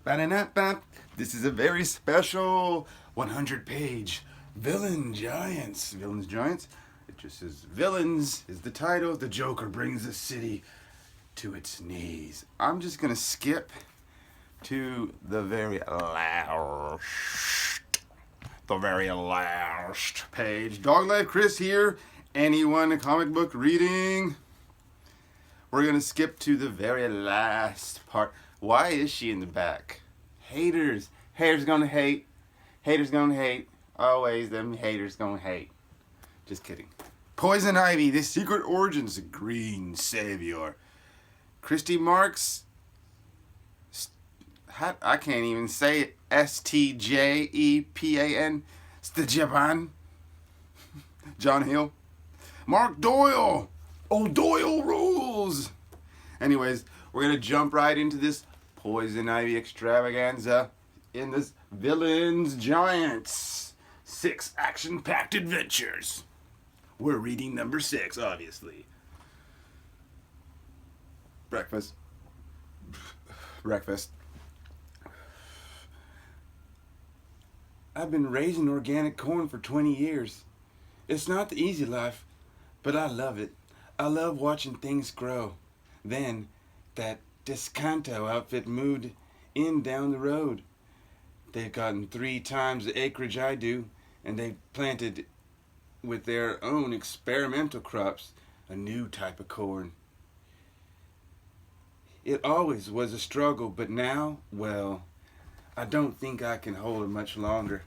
Ba-da-da-ba. This is a very special 100-page Villains Giants. It just says Villains is the title. The Joker brings the city to its knees. I'm just going to skip to the very last page. DogLife Chris here. NE1 comic book reading. We're going to skip to the very last part. Why is she in the back? Haters. Haters gonna hate. Haters gonna hate. Always them haters gonna hate. Just kidding. Poison Ivy, the secret origins of Green Savior. Christy Marx. I can't even say it. Stjepan. Stjepan. John Hill. Mark Doyle. Oh, Doyle rules. Anyways, we're going to jump right into this Poison Ivy extravaganza in this Villains Giants. 6 action-packed adventures. We're reading number 6, obviously. Breakfast. I've been raising organic corn for 20 years. It's not the easy life, but I love it. I love watching things grow. Then, that Descanto outfit moved in down the road. They've gotten 3 times the acreage I do, and they've planted with their own experimental crops a new type of corn. It always was a struggle, but now, well, I don't think I can hold it much longer.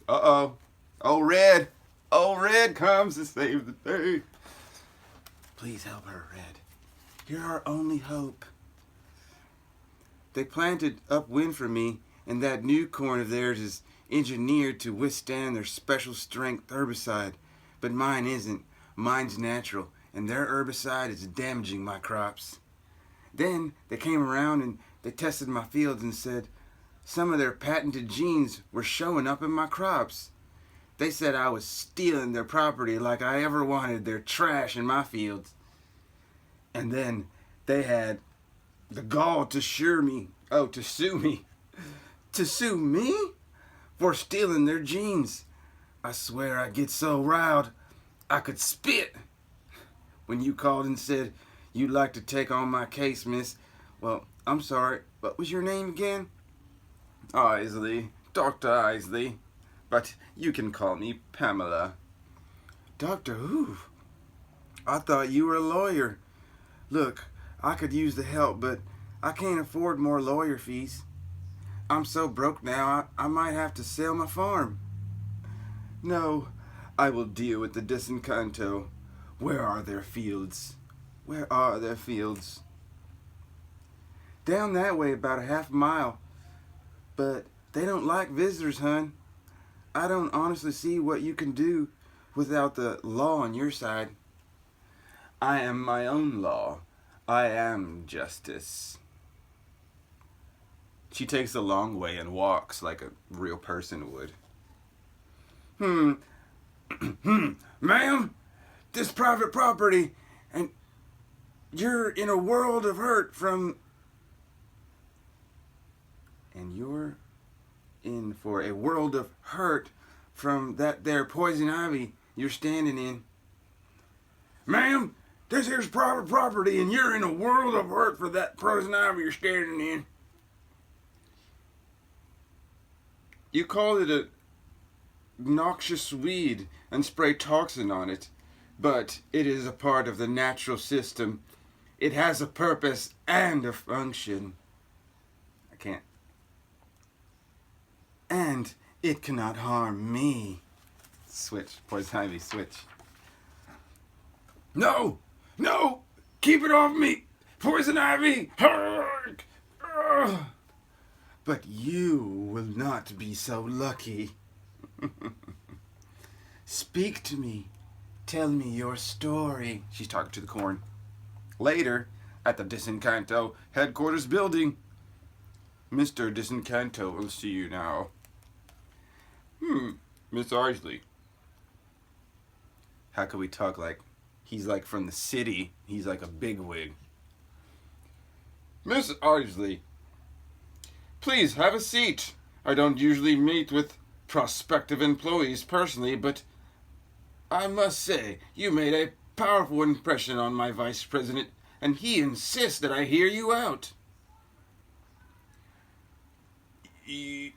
Uh-oh. Oh, Red. Oh, Red comes to save the day. Please help her, Red. You're our only hope. They planted upwind for me, and that new corn of theirs is engineered to withstand their special strength herbicide. But mine isn't. Mine's natural, and their herbicide is damaging my crops. Then they came around and they tested my fields and said some of their patented genes were showing up in my crops. They said I was stealing their property like I ever wanted their trash in my fields. And then they had the gall to sue me. To sue me? For stealing their genes. I swear I get so riled I could spit. When you called and said you'd like to take on my case, miss. Well, I'm sorry. What was your name again? Isley. Dr. Isley. But you can call me Pamela. Doctor who? I thought you were a lawyer. Look, I could use the help, but I can't afford more lawyer fees. I'm so broke now, I might have to sell my farm. No, I will deal with the Desencanto. Where are their fields? Where are their fields? Down that way about a half mile. But they don't like visitors, hun. I don't honestly see what you can do without the law on your side. I am my own law. I am justice. She takes a long way and walks like a real person would. Ma'am, this private property, and you're in a world of hurt from... And you're in for a world of hurt from that there poison ivy you're standing in. Ma'am, this here's private property and you're in a world of hurt for that poison ivy you're standing in. You call it a noxious weed and spray toxin on it, but it is a part of the natural system. It has a purpose and a function. I can't. And it cannot harm me. Switch. Poison Ivy, switch. No! No! Keep it off me! Poison Ivy! Hark! But you will not be so lucky. Speak to me. Tell me your story. She's talking to the corn. Later, at the Desencanto headquarters building. Mr. Desencanto will see you now. Miss Isley. How could we talk like He's like from the city. He's like a bigwig. Miss Isley, please have a seat. I don't usually meet with prospective employees personally, but I must say you made a powerful impression on my vice president, and he insists that I hear you out. You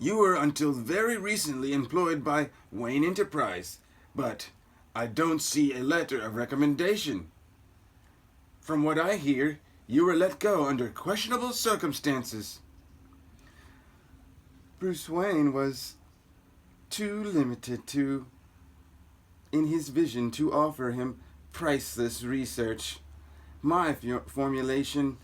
were until very recently employed by Wayne Enterprise, but I don't see a letter of recommendation. From what I hear, you were let go under questionable circumstances. Bruce Wayne was too limited in his vision to offer him priceless research. My formulation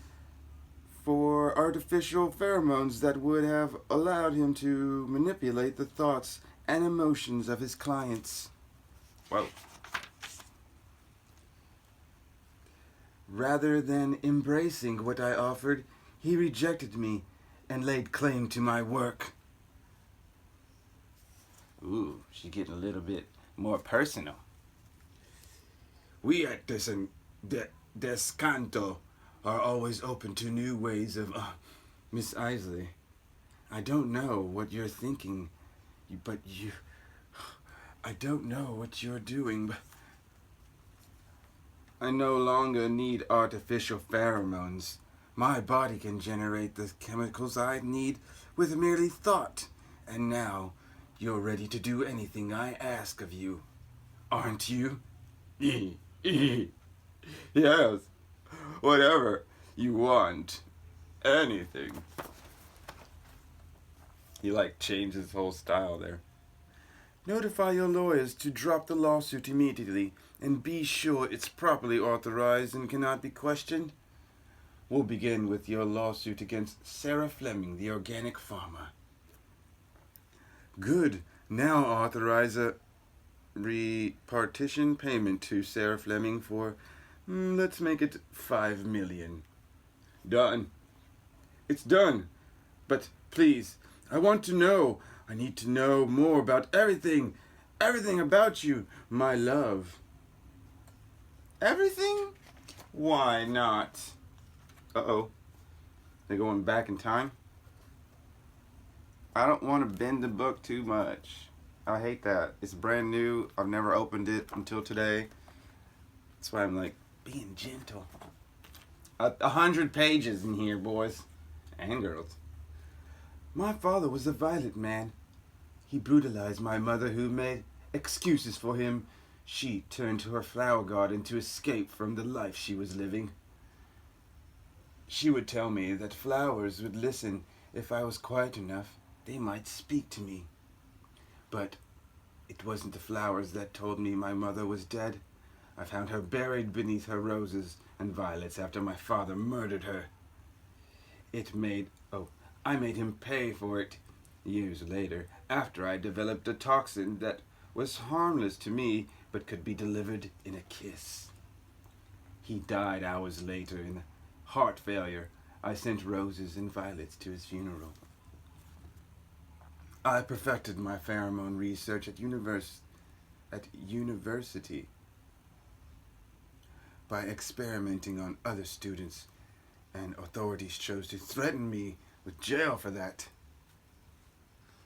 for artificial pheromones that would have allowed him to manipulate the thoughts and emotions of his clients. Whoa. Rather than embracing what I offered, he rejected me and laid claim to my work. Ooh, she's getting a little bit more personal. We at Descanto are always open to new ways of... Miss Isley, I don't know what you're thinking, but I don't know what you're doing, but... I no longer need artificial pheromones. My body can generate the chemicals I need with merely thought. And now, you're ready to do anything I ask of you, aren't you? Yes, whatever you want. Anything. He changed his whole style there. Notify your lawyers to drop the lawsuit immediately and be sure it's properly authorized and cannot be questioned. We'll begin with your lawsuit against Sarah Fleming, the organic farmer. Good. Now authorize a repartition payment to Sarah Fleming for, let's make it $5 million. Done. It's done. But please, I want to know. I need to know more about everything. Everything about you, my love. Everything? Why not? Uh-oh. They're going back in time? I don't want to bend the book too much. I hate that. It's brand new. I've never opened it until today. That's why I'm being gentle. 100 pages in here, boys and girls. My father was a violent man. He brutalized my mother, who made excuses for him. She turned to her flower garden to escape from the life she was living. She would tell me that flowers would listen if I was quiet enough. They might speak to me. But it wasn't the flowers that told me my mother was dead. I found her buried beneath her roses and violets after my father murdered her. I made him pay for it years later, after I developed a toxin that was harmless to me but could be delivered in a kiss. He died hours later in heart failure. I sent roses and violets to his funeral. I perfected my pheromone research at university by experimenting on other students, and authorities chose to threaten me with jail for that.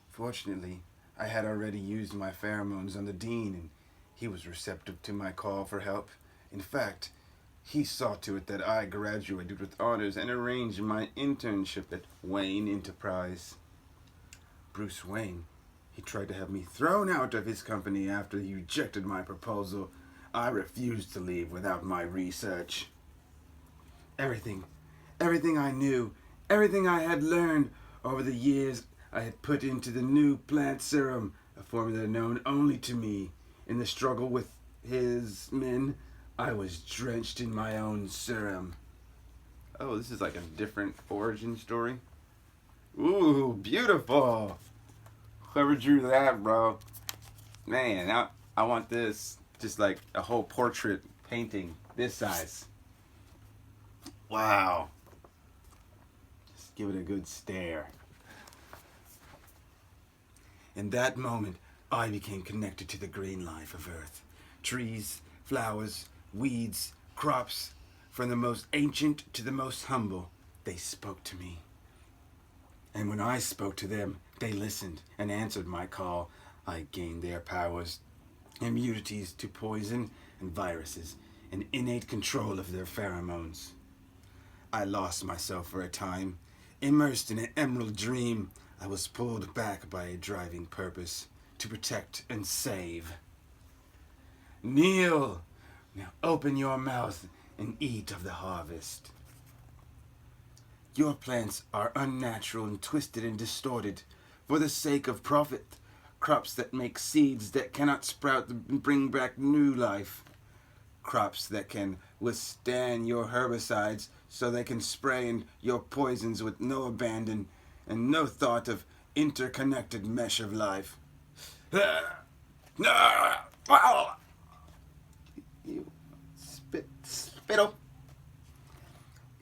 Fortunately, I had already used my pheromones on the dean, and he was receptive to my call for help. In fact, he saw to it that I graduated with honors and arranged my internship at Wayne Enterprise. Bruce Wayne, he tried to have me thrown out of his company after he rejected my proposal. I refused to leave without my research. Everything I knew, everything I had learned over the years, I had put into the new plant serum, a formula known only to me. In the struggle with his men, I was drenched in my own serum. Oh, this is a different origin story. Ooh, beautiful. Whoever drew that, bro. Man, I want this. Just a whole portrait painting this size. Wow. Just give it a good stare. In that moment, I became connected to the green life of Earth. trees, flowers, weeds, crops, from the most ancient to the most humble, they spoke to me. And when I spoke to them, they listened and answered my call. I gained their powers, immunities to poison and viruses, and innate control of their pheromones. I lost myself for a time. Immersed in an emerald dream, I was pulled back by a driving purpose to protect and save. Kneel! Now open your mouth and eat of the harvest. Your plants are unnatural and twisted and distorted for the sake of profit. Crops that make seeds that cannot sprout and bring back new life. Crops that can withstand your herbicides so they can spray in your poisons with no abandon and no thought of interconnected mesh of life. You spittle.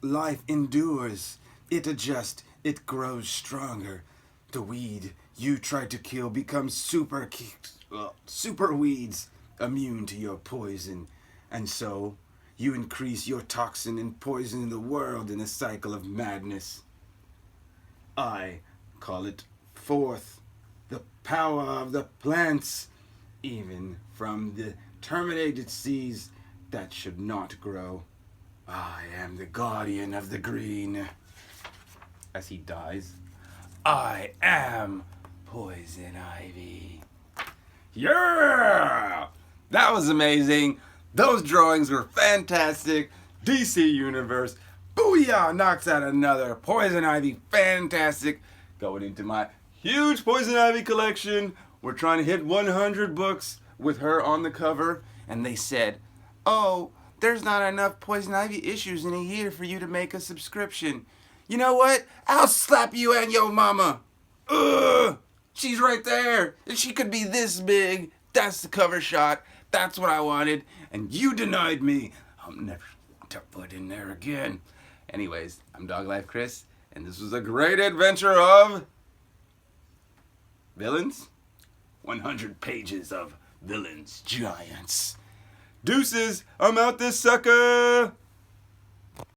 Life endures. It adjusts. It grows stronger. The weed you tried to kill becomes super weeds, immune to your poison. And so, you increase your toxin and poison the world in a cycle of madness. I call it forth, the power of the plants, even from the terminated seeds that should not grow. I am the guardian of the green. As he dies, I am poison ivy. Yeah! That was amazing. Those drawings were fantastic. DC Universe. Booyah! Knocks out another. Poison Ivy. Fantastic. Going into my huge Poison Ivy collection. We're trying to hit 100 books with her on the cover. And they said, oh, there's not enough Poison Ivy issues in a year for you to make a subscription. You know what? I'll slap you and your mama. Ugh! She's right there. And she could be this big. That's the cover shot. That's what I wanted. And you denied me. I'll never put in there again. Anyways, I'm DogLife Chris. And this was a great adventure of villains. 100 pages of villains giants. Deuces. I'm out this sucker.